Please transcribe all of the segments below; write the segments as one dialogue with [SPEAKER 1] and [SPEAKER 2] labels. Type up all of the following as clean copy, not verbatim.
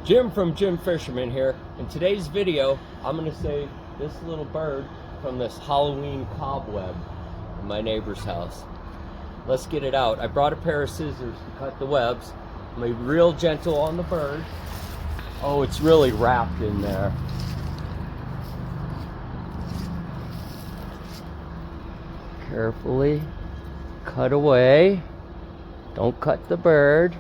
[SPEAKER 1] Jim from Jim Fisherman here. In today's video, I'm going to save this little bird from this Halloween cobweb in my neighbor's house. Let's get it out. I brought a pair of scissors to cut the webs. I'm going to be real gentle on the bird. Oh, it's really wrapped in there. Carefully cut away. Don't cut the bird.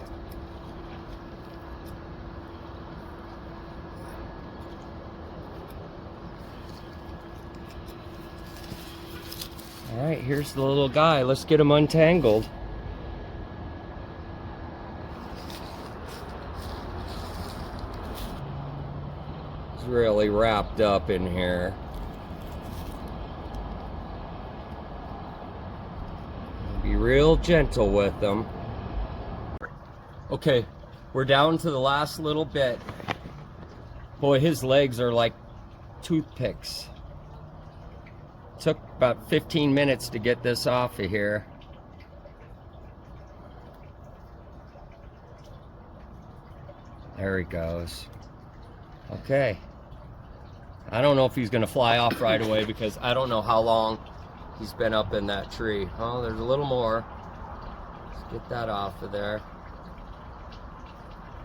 [SPEAKER 1] All right, here's the little guy. Let's get him untangled. He's really wrapped up in here. Be real gentle with them. Okay, we're down to the last little bit. Boy, his legs are like toothpicks. Took about 15 minutes to get this off of here. There he goes. Okay. I don't know if he's gonna fly off right away because I don't know how long he's been up in that tree. Oh, there's a little more. Let's get that off of there.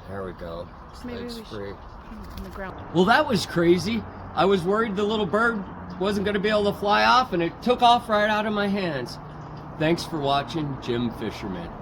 [SPEAKER 1] There we go.
[SPEAKER 2] Maybe
[SPEAKER 1] Legs
[SPEAKER 2] we
[SPEAKER 1] free.
[SPEAKER 2] On the ground.
[SPEAKER 1] Well, that was crazy. I was worried the little bird wasn't going to be able to fly off, and it took off right out of my hands. Thanks for watching Jim Fisherman.